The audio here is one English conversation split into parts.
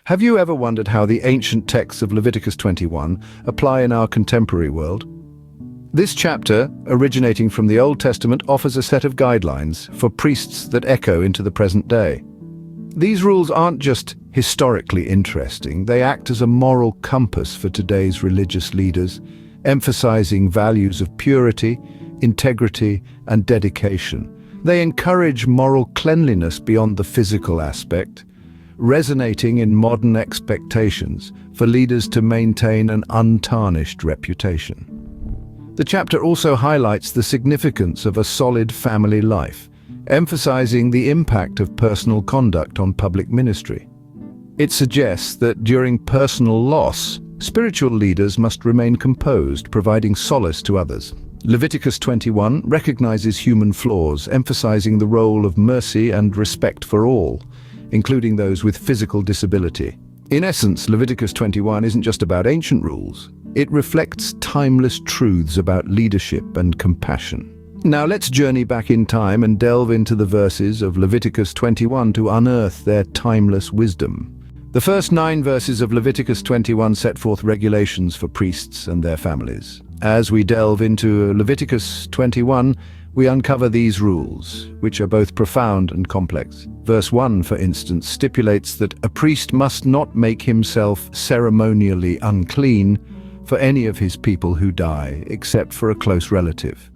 Have you ever wondered how the ancient texts of Leviticus 21 apply in our contemporary world? This chapter, originating from the Old Testament, offers a set of guidelines for priests that echo into the present day. These rules aren't just historically interesting, they act as a moral compass for today's religious leaders, emphasizing values of purity, integrity, and dedication. They encourage moral cleanliness beyond the physical aspect, resonating in modern expectations for leaders to maintain an untarnished reputation. The chapter also highlights the significance of a solid family life, emphasizing the impact of personal conduct on public ministry. It suggests that during personal loss, spiritual leaders must remain composed, providing solace to others. Leviticus 21 recognizes human flaws, emphasizing the role of mercy and respect for all, including those with physical disability. In essence, Leviticus 21 isn't just about ancient rules. It reflects timeless truths about leadership and compassion. Now let's journey back in time and delve into the verses of Leviticus 21 to unearth their timeless wisdom. The first 9 verses of Leviticus 21 set forth regulations for priests and their families. As we delve into Leviticus 21, we uncover these rules, which are both profound and complex. Verse 1, for instance, stipulates that a priest must not make himself ceremonially unclean for any of his people who die, except for a close relative.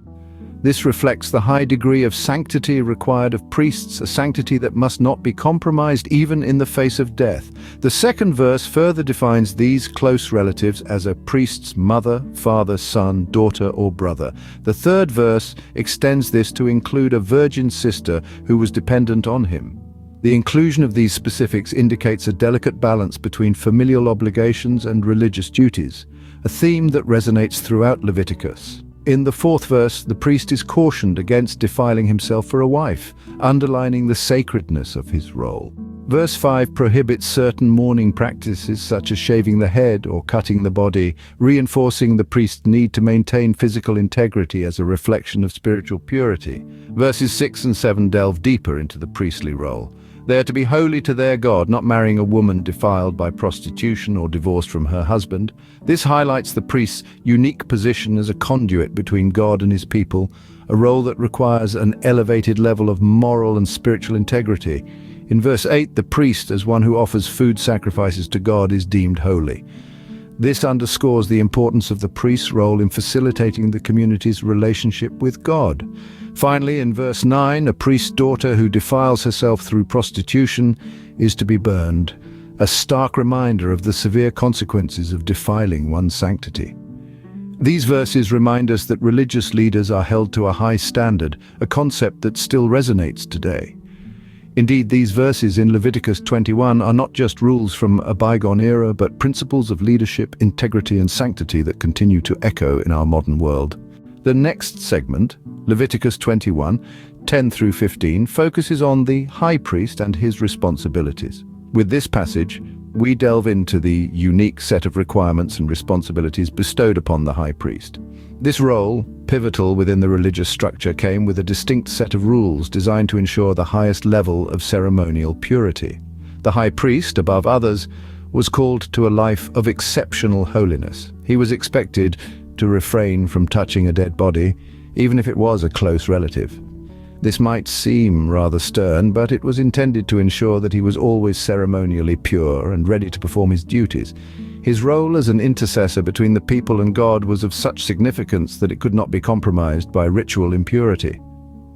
This reflects the high degree of sanctity required of priests, a sanctity that must not be compromised even in the face of death. The second verse further defines these close relatives as a priest's mother, father, son, daughter, or brother. The third verse extends this to include a virgin sister who was dependent on him. The inclusion of these specifics indicates a delicate balance between familial obligations and religious duties, a theme that resonates throughout Leviticus. In the fourth verse, the priest is cautioned against defiling himself for a wife, underlining the sacredness of his role. Verse 5 prohibits certain mourning practices such as shaving the head or cutting the body, reinforcing the priest's need to maintain physical integrity as a reflection of spiritual purity. Verses 6 and 7 delve deeper into the priestly role. They are to be holy to their God, not marrying a woman defiled by prostitution or divorced from her husband. This highlights the priest's unique position as a conduit between God and his people, a role that requires an elevated level of moral and spiritual integrity. In verse 8, the priest, as one who offers food sacrifices to God, is deemed holy. This underscores the importance of the priest's role in facilitating the community's relationship with God. Finally, in verse 9, a priest's daughter who defiles herself through prostitution is to be burned, a stark reminder of the severe consequences of defiling one's sanctity. These verses remind us that religious leaders are held to a high standard, a concept that still resonates today. Indeed, these verses in Leviticus 21 are not just rules from a bygone era, but principles of leadership, integrity, and sanctity that continue to echo in our modern world. The next segment, Leviticus 21, 10 through 15, focuses on the high priest and his responsibilities. With this passage, we delve into the unique set of requirements and responsibilities bestowed upon the high priest. This role, pivotal within the religious structure, came with a distinct set of rules designed to ensure the highest level of ceremonial purity. The high priest, above others, was called to a life of exceptional holiness. He was expected to refrain from touching a dead body, even if it was a close relative. This might seem rather stern, but it was intended to ensure that he was always ceremonially pure and ready to perform his duties. His role as an intercessor between the people and God was of such significance that it could not be compromised by ritual impurity.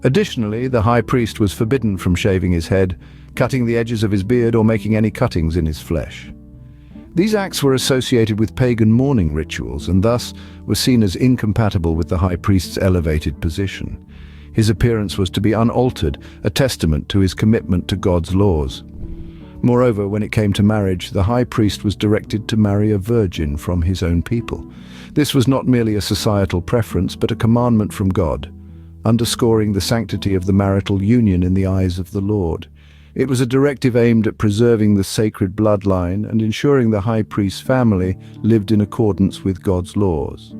Additionally, the high priest was forbidden from shaving his head, cutting the edges of his beard, or making any cuttings in his flesh. These acts were associated with pagan mourning rituals and thus were seen as incompatible with the high priest's elevated position. His appearance was to be unaltered, a testament to his commitment to God's laws. Moreover, when it came to marriage, the high priest was directed to marry a virgin from his own people. This was not merely a societal preference, but a commandment from God, underscoring the sanctity of the marital union in the eyes of the Lord. It was a directive aimed at preserving the sacred bloodline and ensuring the high priest's family lived in accordance with God's laws.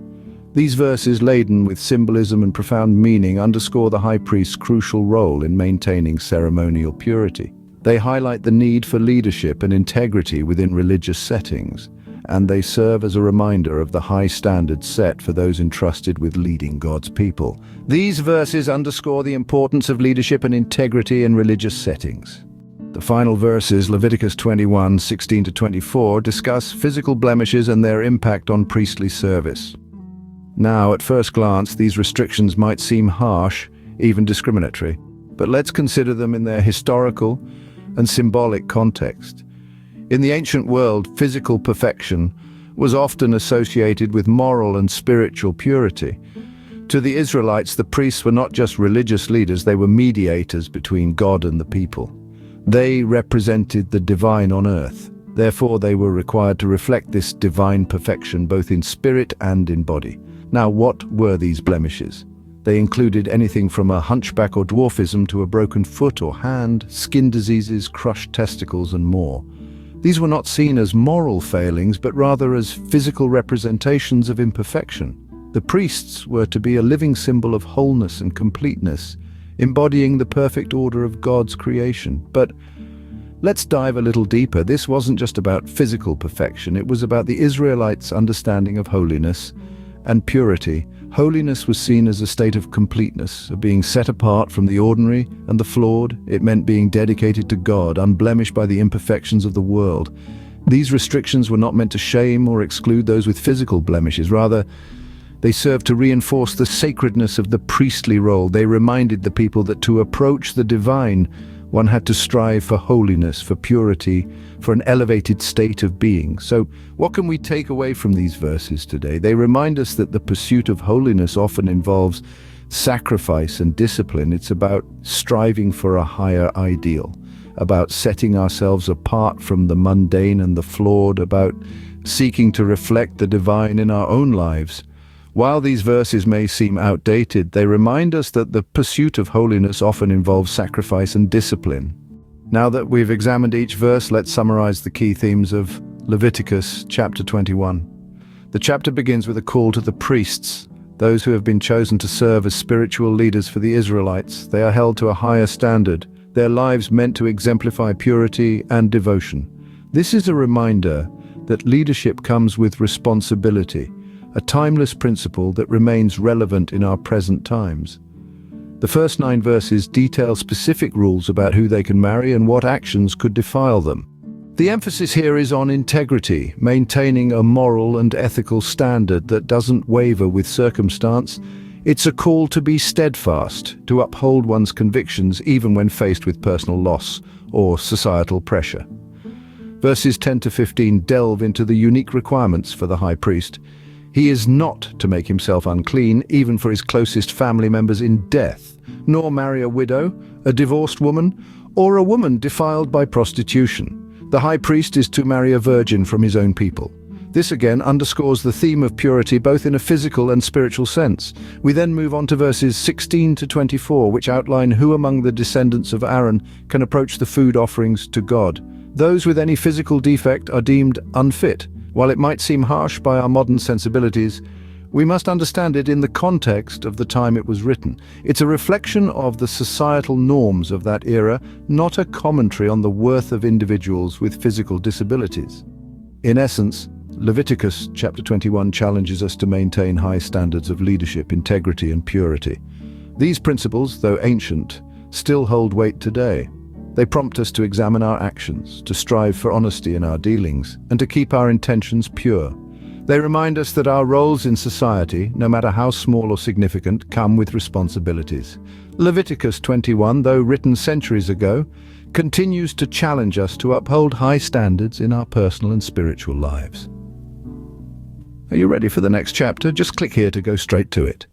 These verses, laden with symbolism and profound meaning, underscore the high priest's crucial role in maintaining ceremonial purity. They highlight the need for leadership and integrity within religious settings, and they serve as a reminder of the high standards set for those entrusted with leading God's people. These verses underscore the importance of leadership and integrity in religious settings. The final verses, Leviticus 21, 16-24, discuss physical blemishes and their impact on priestly service. Now, at first glance, these restrictions might seem harsh, even discriminatory, but let's consider them in their historical and symbolic context. In the ancient world, physical perfection was often associated with moral and spiritual purity. To the Israelites, the priests were not just religious leaders, they were mediators between God and the people. They represented the divine on earth. Therefore, they were required to reflect this divine perfection both in spirit and in body. Now, what were these blemishes? They included anything from a hunchback or dwarfism to a broken foot or hand, skin diseases, crushed testicles, and more. These were not seen as moral failings, but rather as physical representations of imperfection. The priests were to be a living symbol of wholeness and completeness, embodying the perfect order of God's creation. But let's dive a little deeper. This wasn't just about physical perfection, it was about the Israelites' understanding of holiness and purity. Holiness was seen as a state of completeness, of being set apart from the ordinary and the flawed. It meant being dedicated to God, unblemished by the imperfections of the world. These restrictions were not meant to shame or exclude those with physical blemishes. Rather, they served to reinforce the sacredness of the priestly role. They reminded the people that to approach the divine, one had to strive for holiness, for purity, for an elevated state of being. So, what can we take away from these verses today? They remind us that the pursuit of holiness often involves sacrifice and discipline. It's about striving for a higher ideal, about setting ourselves apart from the mundane and the flawed, about seeking to reflect the divine in our own lives. While these verses may seem outdated, they remind us that the pursuit of holiness often involves sacrifice and discipline. Now that we've examined each verse, let's summarize the key themes of Leviticus Chapter 21. The chapter begins with a call to the priests, those who have been chosen to serve as spiritual leaders for the Israelites. They are held to a higher standard, their lives meant to exemplify purity and devotion. This is a reminder that leadership comes with responsibility, a timeless principle that remains relevant in our present times. The first 9 verses detail specific rules about who they can marry and what actions could defile them. The emphasis here is on integrity, maintaining a moral and ethical standard that doesn't waver with circumstance. It's a call to be steadfast, to uphold one's convictions even when faced with personal loss or societal pressure. Verses 10-15 delve into the unique requirements for the high priest. He is not to make himself unclean, even for his closest family members in death, nor marry a widow, a divorced woman, or a woman defiled by prostitution. The high priest is to marry a virgin from his own people. This again underscores the theme of purity both in a physical and spiritual sense. We then move on to verses 16-24, which outline who among the descendants of Aaron can approach the food offerings to God. Those with any physical defect are deemed unfit. While it might seem harsh by our modern sensibilities, we must understand it in the context of the time it was written. It's a reflection of the societal norms of that era, not a commentary on the worth of individuals with physical disabilities. In essence, Leviticus Chapter 21 challenges us to maintain high standards of leadership, integrity, and purity. These principles, though ancient, still hold weight today. They prompt us to examine our actions, to strive for honesty in our dealings, and to keep our intentions pure. They remind us that our roles in society, no matter how small or significant, come with responsibilities. Leviticus 21, though written centuries ago, continues to challenge us to uphold high standards in our personal and spiritual lives. Are you ready for the next chapter? Just click here to go straight to it.